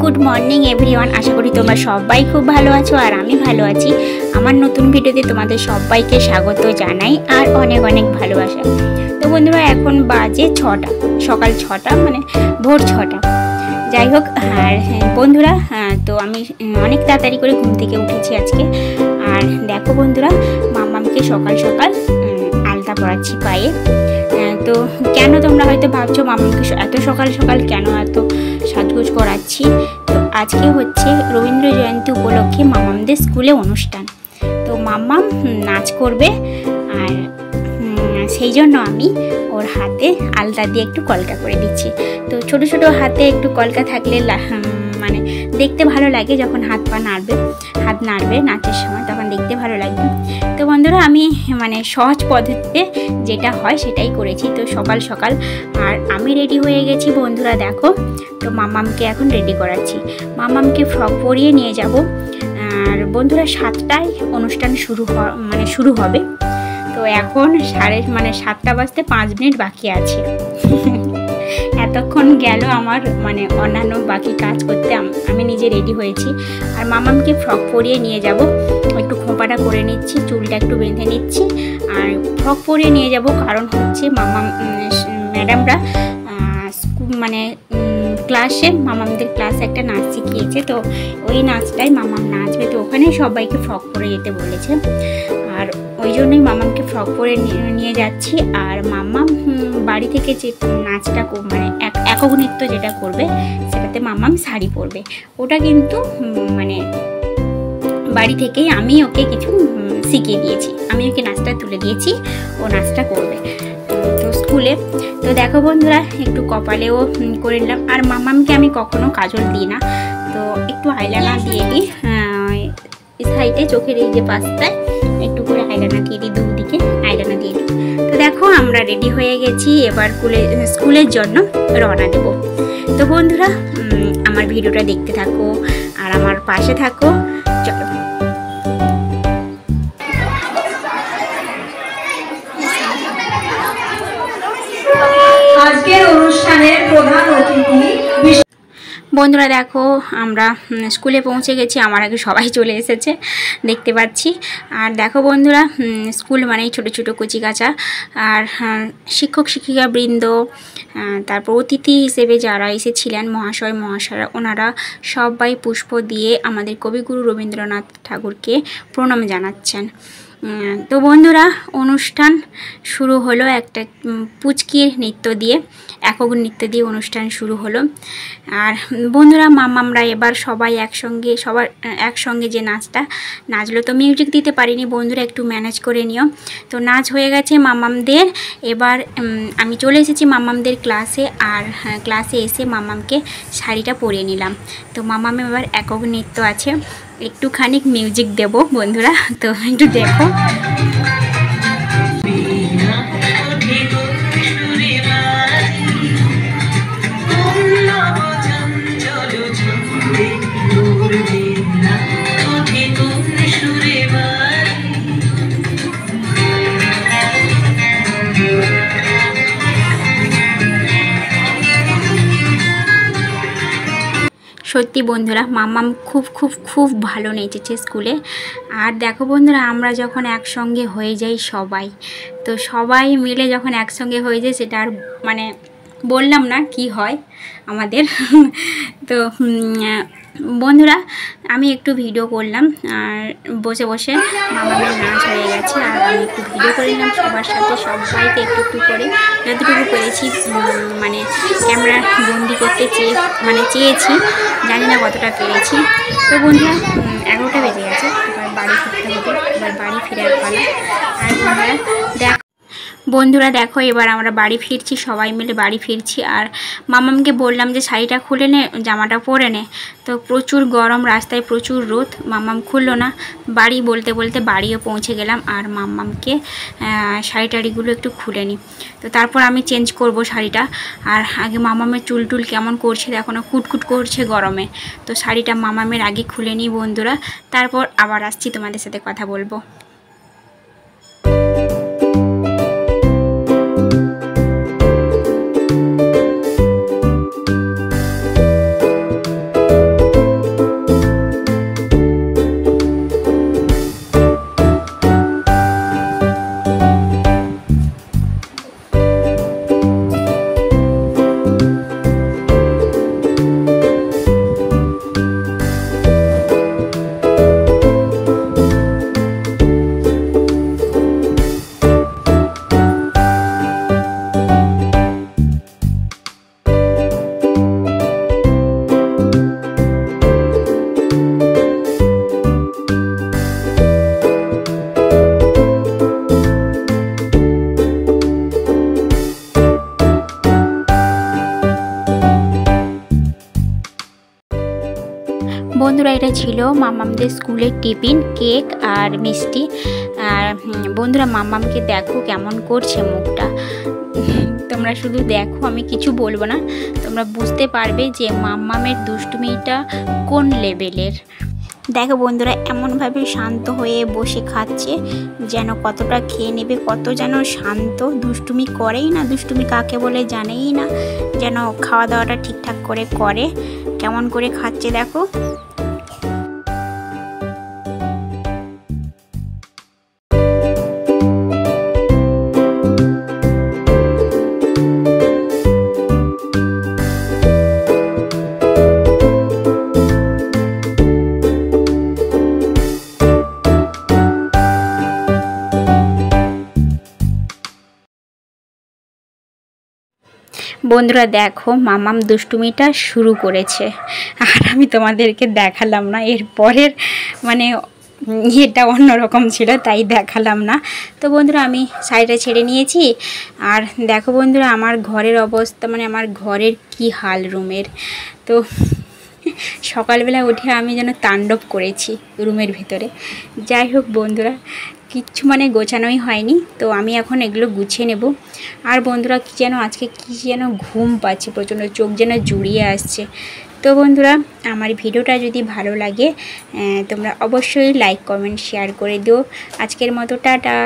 Good morning everyone. आशा करी तोमरा सबाई खूब भालो आछो और आमी भालो आछि। आमार नतून भिडियोते तोमादेर सबाइके स्वागत जानाई और अनेक अनेक भालोबासा। तो बंधुरा एखन बाजे 6टा सकाल 6टा माने भोर 6टा। যাই হোক আর বন্ধুরা তো আমি অনেক তাড়াতাড়ি করে ঘুম থেকে উঠেছি আজকে। আর দেখো বন্ধুরা মাম্মামকে সকাল সকাল আলতা পরাচ্ছি পায়ে। তো কেন তোমরা হয়তো ভাবছো মাম্মামকে এত সকাল সকাল কেন এত সাজগোজ করাচ্ছি। তো আজকে হচ্ছে রবীন্দ্র জয়ন্তী উপলক্ষে মাম্মামদের স্কুলে অনুষ্ঠান। তো মাম্মাম নাচ করবে আর সেই জন্য আমি ওর হাতে আলতা দিয়ে একটু কলকা করে দিচ্ছি। তো ছোট ছোট হাতে একটু কলকা থাকলে মানে দেখতে ভালো লাগে, যখন হাত নাড়বে নাচের সময় তখন দেখতে ভালো লাগবে। তো বন্ধুরা আমি মানে সহজ পদ্ধতিতে যেটা হয় সেটাই করেছি। তো সকাল সকাল আর আমি রেডি হয়ে গেছি বন্ধুরা। দেখো তো মাম্মামকে এখন রেডি করাচ্ছি। মাম্মামকে ফ্রক পরিয়ে নিয়ে যাব। আর বন্ধুরা 7টায় অনুষ্ঠান শুরু হবে। তো এখন 7টা বাজতে 5 মিনিট বাকি আছে। এতক্ষণ গেল আমার মানে অন্যান্য বাকি কাজ করতে। আমি নিজে রেডি হয়েছি আর মাম্মামকে ফ্রক পরিয়ে নিয়ে যাব। একটু খোঁপাটা করে নিচ্ছি, চুলটা একটু বেঁধে নিচ্ছি আর ফ্রক পরিয়ে নিয়ে যাব। কারণ হচ্ছে ম্যাডামরা মানে মাম্মামদের ক্লাসে একটা নাচ শিখিয়েছে। তো ওই নাচটাই মাম্মাম নাচবে। তো ওখানে সবাইকে ফ্রক পরে যেতে বলেছে আর ওই জন্যই মাম্মামকে ফ্রক পরে নিয়ে যাচ্ছি। আর মাম্মাম বাড়ি থেকে যে নাচটা মানে একক নৃত্য যেটা করবে সেটাতে মাম্মাম শাড়ি পরবে। ওটা কিন্তু মানে বাড়ি থেকেই আমি ওকে কিছু শিখিয়ে দিয়েছি, আমি ওকে নাচটা তুলে দিয়েছি, ও নাচটা করবে তো স্কুলে। তো দেখো বন্ধুরা একটু কপালেও করে নিলাম। আর মাম্মামকে আমি কখনো কাজল দিই না, তো একটু আইলাইনার দিয়ে দিই সাইডে, চোখের এই যে পাশটায় একটু করে আইলাইনার দিয়ে দিই, দুদিকে আইলাইনার দিয়ে দিই। তো দেখো আমরা রেডি হয়ে গেছি, এবার স্কুলের জন্য রওনা দেব। তো বন্ধুরা আমার ভিডিওটা দেখতে থাকো আর আমার পাশে থাকো। চলো আজকের অনুষ্ঠানের প্রধান অতিথি। বন্ধুরা দেখো আমরা স্কুলে পৌঁছে গেছি, আমার আগে সবাই চলে এসেছে দেখতে পাচ্ছি। আর দেখো বন্ধুরা স্কুল মানেই ছোট ছোট কচিকাঁচা আর শিক্ষক শিক্ষিকা বৃন্দ, তারপর অতিথি হিসেবে যারা এসেছিলেন মহাশয় মহাশয়রা, ওনারা সবাই পুষ্প দিয়ে আমাদের কবিগুরু রবীন্দ্রনাথ ঠাকুরকে প্রণাম জানাচ্ছেন। তো বন্ধুরা অনুষ্ঠান শুরু হলো একটা পুচকির নৃত্য দিয়ে, একক নৃত্য দিয়ে অনুষ্ঠান শুরু হলো। আর বন্ধুরা মাম্মামরা এবার সবার একসঙ্গে যে নাচটা নাচলো। তো মিউজিক দিতে পারিনি বন্ধুরা, একটু ম্যানেজ করে নিও। তো নাচ হয়ে গেছে মাম্মামদের। এবার আমি চলে এসেছি মাম্মামদের ক্লাসে। আর ক্লাসে এসে মাম্মামকে শাড়িটা পরিয়ে নিলাম। তো মাম্মাম এবার একক নৃত্য আছে, একটুখানি মিউজিক দেব বন্ধুরা, তো একটু দেখো। সত্যি বন্ধুরা মাম্মাম খুব ভালো নেচেছে স্কুলে। আর দেখো বন্ধুরা আমরা যখন একসঙ্গে হয়ে যাই সবাই মিলে যখন একসঙ্গে হয়ে যায় সেটা আর মানে বললাম না কি হয় আমাদের। তো বন্ধুরা আমি একটু ভিডিও করলাম আর বসে বসে মাম্মামের নাচ হয়ে গেছে আর আমি একটু ভিডিও করে নিলাম সবার সাথে, সবাইকে একটু করে যতটুকু পেরেছি মানে ক্যামেরা বন্দি করতে চেয়েছি, জানি না কতটা পেরেছি। তো বন্ধুরা 11টা বেজে গেছে, এবার বাড়ি ফিরতে হবে, এবার বাড়ি ফিরে পালা। আর বন্ধুরা দেখো এবার আমরা বাড়ি ফিরছি, সবাই মিলে বাড়ি ফিরছি। আর মাম্মামকে বললাম যে শাড়িটা খুলে নে, জামাটা পরে নে। তো প্রচুর গরম, রাস্তায় প্রচুর রোদ, মাম্মাম খুললো না। বাড়ি বলতে বলতে বাড়িও পৌঁছে গেলাম। আর মাম্মামকে শাড়িটাড়িগুলো একটু খুলে নিই। তো তারপর আমি চেঞ্জ করব শাড়িটা। আর আগে মাম্মামের চুল কেমন করছে দেখো না, কুটকুট করছে গরমে। তো শাড়িটা মাম্মামের আগে খুলে নিই বন্ধুরা, তারপর আবার আসছি তোমাদের সাথে কথা বলবো। বন্ধুরা এটা ছিল মাম্মামদের স্কুলের টিফিন, কেক আর মিষ্টি। আর বন্ধুরা মাম্মামকে দেখো কেমন করছে মুখটা, তোমরা শুধু দেখো, আমি কিছু বলবো না, তোমরা বুঝতে পারবে যে মাম্মামের দুষ্টুমিটা কোন লেভেলের। দেখো বন্ধুরা এমনভাবে শান্ত হয়ে বসে খাচ্ছে যেন কতটা খেয়ে নেবে, কত যেন শান্ত, দুষ্টুমি করেই না, দুষ্টুমি কাকে বলে জানেই না, যেন খাওয়া দাওয়াটা ঠিকঠাক করে কেমন করে খাচ্ছে দেখো। বন্ধুরা দেখো মাম্মাম দুষ্টুমিটা শুরু করেছে, আর আমি তোমাদেরকে দেখালাম না, এরপরের মানে এটা অন্যরকম ছিল তাই দেখালাম না। তো বন্ধুরা আমি শাড়িটা ছেড়ে নিয়েছি, আর দেখো বন্ধুরা আমার ঘরের অবস্থা, মানে আমার ঘরের কি হাল রুমের। তো সকালবেলা উঠে আমি যেন তাণ্ডব করেছি রুমের ভিতরে। যাই হোক বন্ধুরা কিচ্ছু মানে গোছানোই হয়নি, তো আমি এখন এগুলো গুছিয়ে নেব। আর বন্ধুরা কি যেন আজকে কি যেন ঘুম পাচ্ছে প্রচণ্ড, চোখ যেন জুড়িয়ে আসছে। তো বন্ধুরা আমার ভিডিওটা যদি ভালো লাগে তোমরা অবশ্যই লাইক কমেন্ট শেয়ার করে দিও। আজকের মতো টাটা।